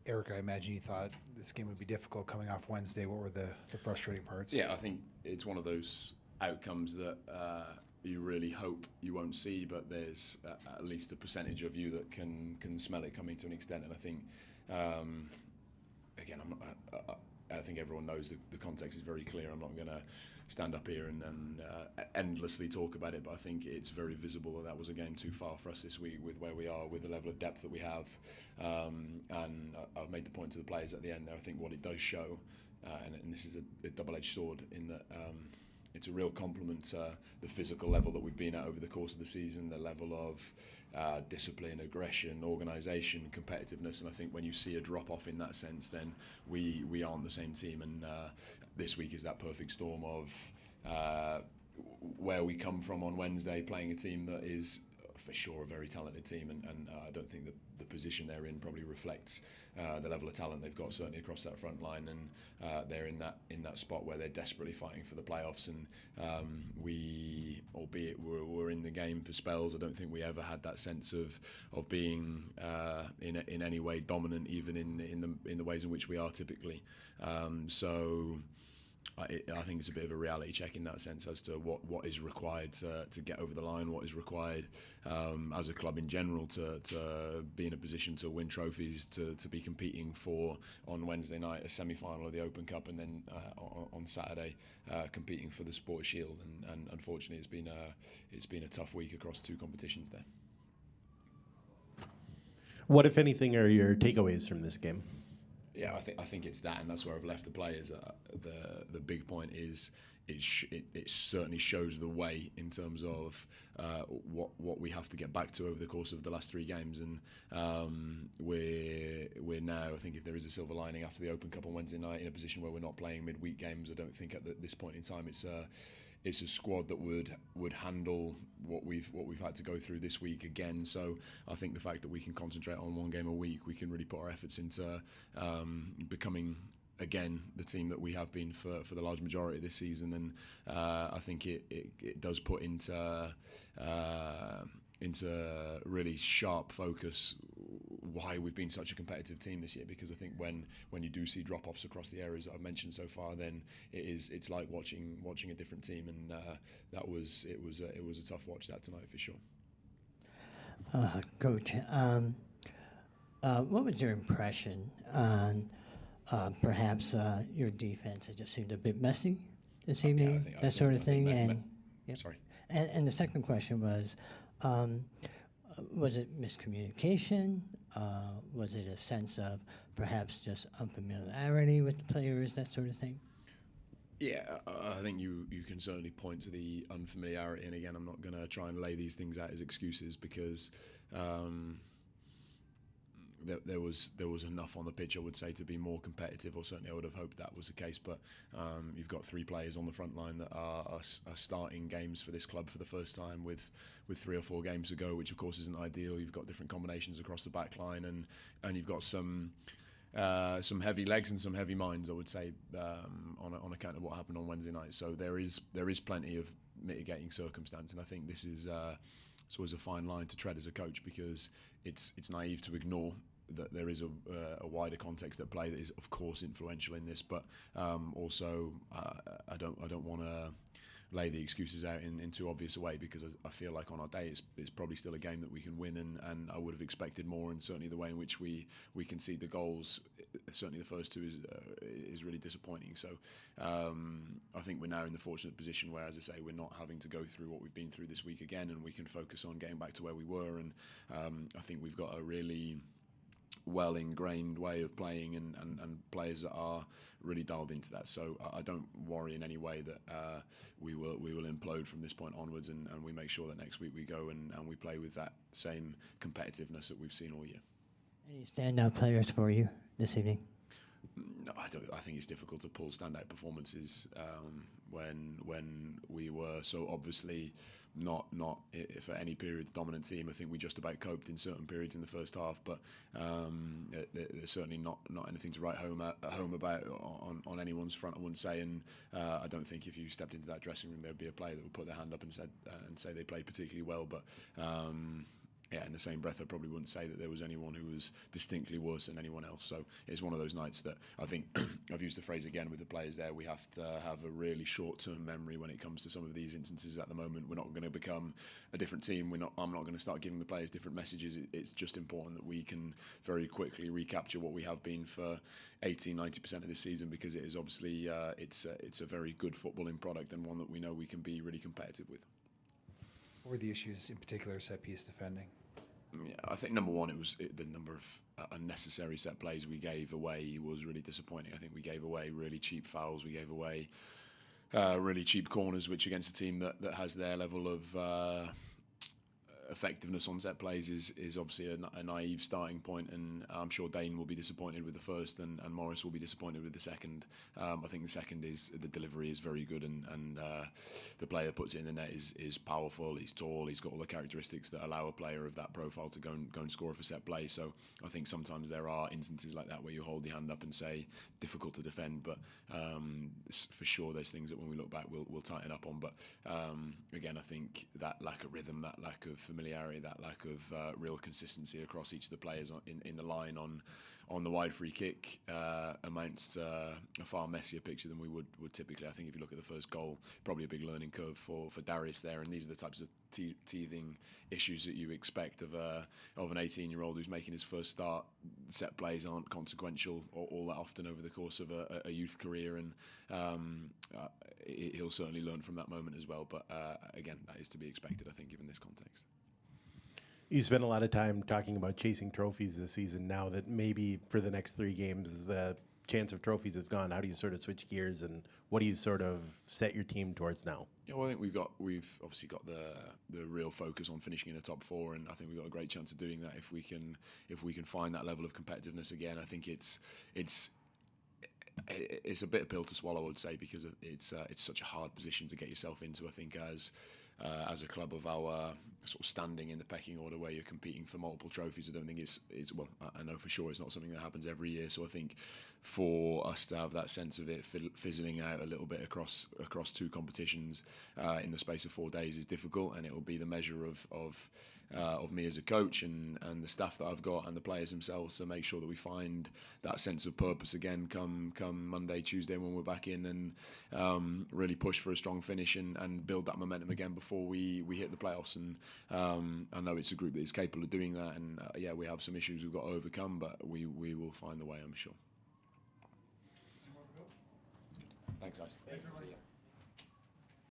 Eric, I imagine you thought this game would be difficult coming off Wednesday. What were the frustrating parts? Yeah, I think it's one of those outcomes that you really hope you won't see, but there's at least a percentage of you that can smell it coming to an extent. And I think, again, I think everyone knows the context is very clear. I'm not going to stand up here and endlessly talk about it, but I think it's very visible that was a game too far for us this week with where we are, with the level of depth that we have. And I've made the point to the players at the end there. I think what it does show, and this is a double-edged sword in that it's a real compliment to the physical level that we've been at over the course of the season, the level of discipline, aggression, organisation, competitiveness. And I think when you see a drop-off in that sense, then we aren't the same team. And this week is that perfect storm of where we come from on Wednesday, playing a team that is for sure a very talented team, and I don't think that the position they're in probably reflects the level of talent they've got, certainly across that front line, and they're in that spot where they're desperately fighting for the playoffs. And we, albeit we're in the game for spells, I don't think we ever had that sense of being in any way dominant, even in the ways in which we are typically. So I think it's a bit of a reality check in that sense as to what is required to get over the line, what is required as a club in general to be in a position to win trophies, to be competing for, on Wednesday night, a semi-final of the Open Cup, and then on Saturday competing for the Sports Shield. And unfortunately it's been a tough week across two competitions there. What, if anything, are your takeaways from this game? Yeah, I think it's that, and that's where I've left the players. The big point is it certainly shows the way in terms of what we have to get back to over the course of the last three games, and we're now, I think, if there is a silver lining after the Open Cup on Wednesday night, in a position where we're not playing midweek games. I don't think at this point in time it's a squad that would handle what we've had to go through this week again. So I think the fact that we can concentrate on one game a week, we can really put our efforts into becoming again the team that we have been for the large majority of this season. And I think it does put into really sharp focus why we've been such a competitive team this year, because I think when you do see drop-offs across the areas that I've mentioned so far, then it's like watching a different team, and it was a tough watch that tonight for sure. Coach, what was your impression on perhaps your defense? It just seemed a bit messy this evening, that sort of thing. And sorry. And the second question was it miscommunication? Was it a sense of perhaps just unfamiliarity with the players, that sort of thing? Yeah, I think you can certainly point to the unfamiliarity, and again, I'm not going to try and lay these things out as excuses, because there was enough on the pitch, I would say, to be more competitive, or certainly I would have hoped that was the case. But you've got three players on the front line that are starting games for this club for the first time with 3 or 4 games to go, which of course isn't ideal. You've got different combinations across the back line, and you've got some heavy legs and some heavy minds, I would say, on account of what happened on Wednesday night. So there is plenty of mitigating circumstance, and I think this is it's always a fine line to tread as a coach, because it's naive to ignore that there is a wider context at play that is of course influential in this, but also I don't want to lay the excuses out in too obvious a way, because I feel like on our day it's probably still a game that we can win, and I would have expected more, and certainly the way in which we concede the goals, certainly the first two, is really disappointing. So I think we're now in the fortunate position where, as I say, we're not having to go through what we've been through this week again, and we can focus on getting back to where we were. And I think we've got a really well ingrained way of playing, and players that are really dialed into that. So I don't worry in any way that we will implode from this point onwards, and we make sure that next week we go and we play with that same competitiveness that we've seen all year. Any standout players for you this evening? No, I think it's difficult to pull standout performances when we were so obviously not for any period dominant team. I think we just about coped in certain periods in the first half, but there's certainly not anything to write home about on anyone's front, I wouldn't say. And I don't think if you stepped into that dressing room there'd be a player that would put their hand up and say they played particularly well. But in the same breath, I probably wouldn't say that there was anyone who was distinctly worse than anyone else. So it's one of those nights that I think I've used the phrase again with the players there. We have to have a really short-term memory when it comes to some of these instances. At the moment, we're not going to become a different team. I'm not going to start giving the players different messages. It's just important that we can very quickly recapture what we have been for 80-90% of this season, because it is obviously it's a very good footballing product and one that we know we can be really competitive with. What were the issues in particular set piece defending? Yeah, I think number one, the number of unnecessary set plays we gave away was really disappointing. I think we gave away really cheap fouls. We gave away really cheap corners, which against a team that has their level of effectiveness on set plays is obviously a naive starting point, and I'm sure Dane will be disappointed with the first, and Morris will be disappointed with the second. I think the second is the delivery is very good, and the player puts it in the net is powerful. He's tall. He's got all the characteristics that allow a player of that profile to go and score for set play. So I think sometimes there are instances like that where you hold your hand up and say difficult to defend, but for sure there's things that when we look back we'll tighten up on. But again, I think that lack of rhythm, that lack of familiarity, that lack of real consistency across each of the players in the line on the wide free kick amounts to a far messier picture than we would typically. I think if you look at the first goal, probably a big learning curve for Darius there, and these are the types of teething issues that you expect of an 18-year-old who's making his first start. Set plays aren't consequential all that often over the course of a youth career, and he'll certainly learn from that moment as well. But again, that is to be expected, I think, given this context. You spent a lot of time talking about chasing trophies this season. Now that maybe for the next 3 games the chance of trophies is gone, how do you sort of switch gears, and what do you sort of set your team towards now? Yeah, well, I think we've obviously got the real focus on finishing in the top 4, and I think we've got a great chance of doing that if we can find that level of competitiveness again. I think it's a bit of pill to swallow, I would say, because it's such a hard position to get yourself into. I think as a club of our sort of standing in the pecking order, where you're competing for multiple trophies, I don't think it's well, I know for sure it's not something that happens every year. So I think for us to have that sense of it fizzling out a little bit across 2 competitions in the space of 4 days is difficult, and it will be the measure of me as a coach and the staff that I've got and the players themselves to make sure that we find that sense of purpose again come Monday, Tuesday when we're back in, and really push for a strong finish and build that momentum again before we hit the playoffs. And I know it's a group that is capable of doing that, and yeah, we have some issues we've got to overcome, but we will find the way, I'm sure. Thanks, guys. Thanks, everybody.